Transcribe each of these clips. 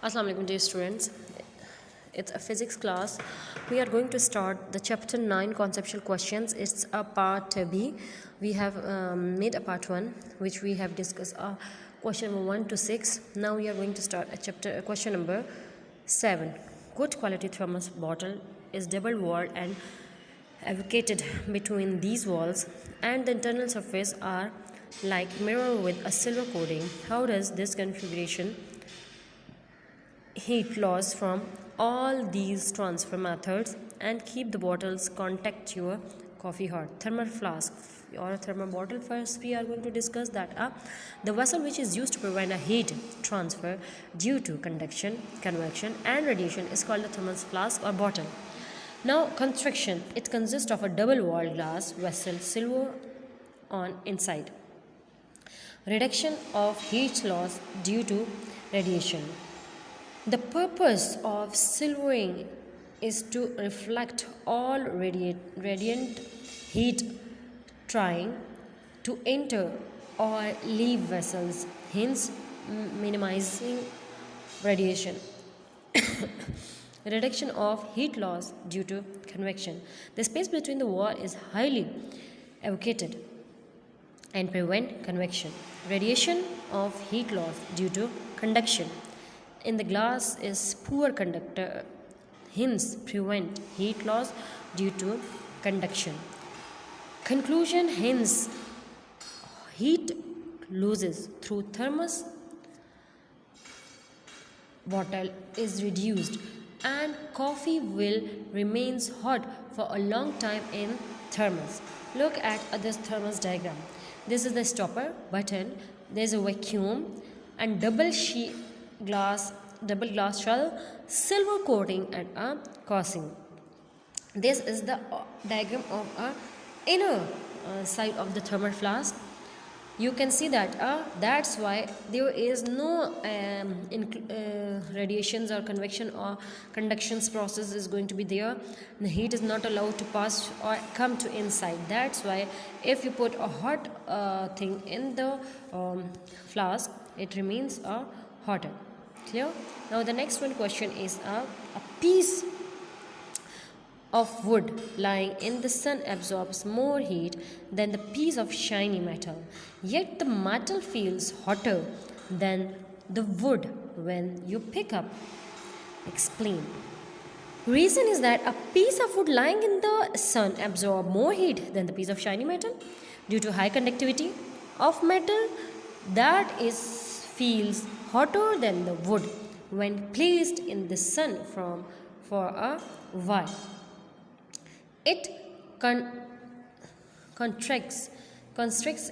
Assalamu alaikum dear students. It's a physics class. We are going to start the chapter 9 conceptual questions. It's a part B. We have made a part 1 which we have discussed question number 1 to 6. Now we are going to start a question number 7. Good quality thermos bottle is double walled and avocatted between these walls and the internal surface are like mirror with a silver coating. How does this configuration heat loss from all these transfer methods and keep the bottles contact your coffee hot? Thermal flask or a thermal bottle. First we are going to discuss that the vessel which is used to prevent a heat transfer due to conduction, convection and radiation is called a thermal flask or bottle. Now construction, it consists of a double walled glass vessel, silver on inside. Reduction of heat loss due to radiation. The purpose of silvering is to reflect all radiant heat trying to enter or leave vessels, hence minimizing radiation. Reduction of heat loss due to convection. The space between the wall is highly evacuated and prevent convection. Radiation of heat loss due to conduction in the glass is poor conductor, hence prevent heat loss due to conduction. Conclusion, hence heat losses through thermos bottle is reduced and coffee will remains hot for a long time in thermos. Look at this thermos diagram. This is the stopper button, there is a vacuum and double glass shell, silver coating and a casing. This is the diagram of a inner side of the thermal flask. You can see that that's why there is no radiations or convection or conductions process is going to be there. The heat is not allowed to pass or come to inside. That's why if you put a hot thing in the flask, it remains hotter. Clear? Now the next one question is a piece of wood lying in the sun absorbs more heat than the piece of shiny metal, yet the metal feels hotter than the wood when you pick up. Explain. Reason is that a piece of wood lying in the sun absorbs more heat than the piece of shiny metal due to high conductivity of metal that is feels hotter than the wood when placed in the sun for a while. It constricts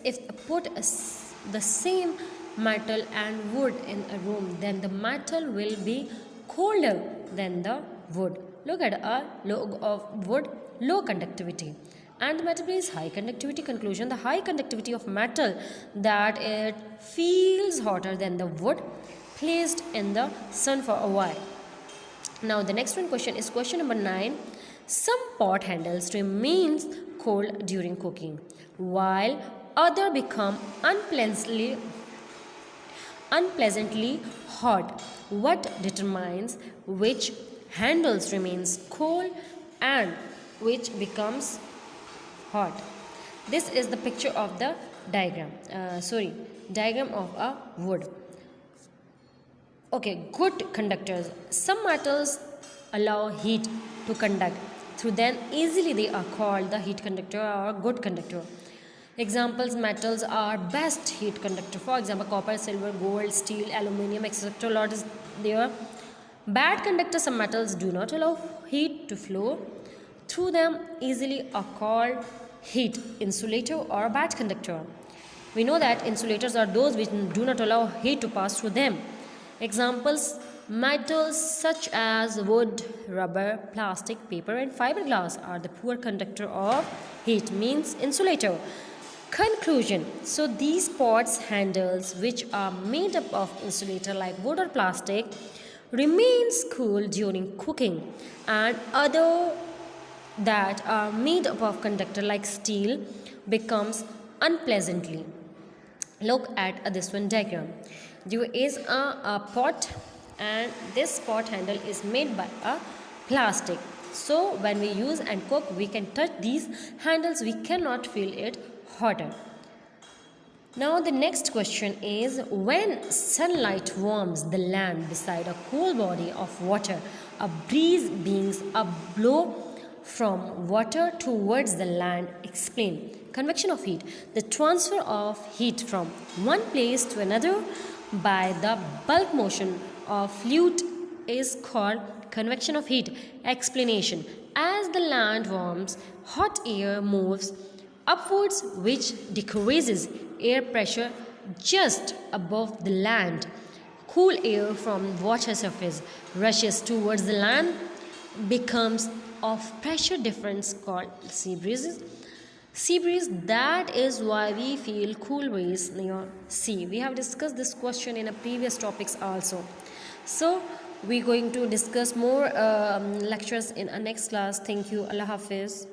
if put the same metal and wood in a room, then the metal will be colder than the wood. Look at a log of wood, low conductivity, and the metal is high conductivity. Conclusion, the high conductivity of metal that it feels hotter than the wood placed in the sun for a while. Now the next one question is question number 9. Some pot handles remains cold during cooking while other become unpleasantly hot. What determines which handles remains cold and which becomes hot? This is the picture of the diagram of a wood. Okay, good conductors. Some metals allow heat to conduct through them easily. They are called the heat conductor or good conductor. Examples, metals are best heat conductor. For example, copper, silver, gold, steel, aluminium, etc. Lot is there. Bad conductors, some metals do not allow heat to flow through them easily are called heat insulator or bad conductor. We know that insulators are those which do not allow heat to pass through them. Examples, metals such as wood, rubber, plastic, paper and fiberglass are the poor conductor of heat, means insulator. Conclusion, so these pots handles which are made up of insulator like wood or plastic remains cool during cooking, and other that are made up of conductor like steel becomes unpleasantly. Look at this one diagram. There is a pot and this pot handle is made by a plastic. So when we use and cook, we can touch these handles, we cannot feel it hotter. Now the next question is, when sunlight warms the land beside a cool body of water, a breeze brings a blow from water towards the land. Explain. Convection of heat. The transfer of heat from one place to another by the bulk motion of fluid is called convection of heat. Explanation. As the land warms, hot air moves upwards, which decreases air pressure just above the land. Cool air from water surface rushes towards the land, becomes of pressure difference called sea breezes. Sea breeze, that is why we feel cool breeze near sea. We have discussed this question in a previous topics also. So we're going to discuss more lectures in our next class. Thank you. Allah Hafiz.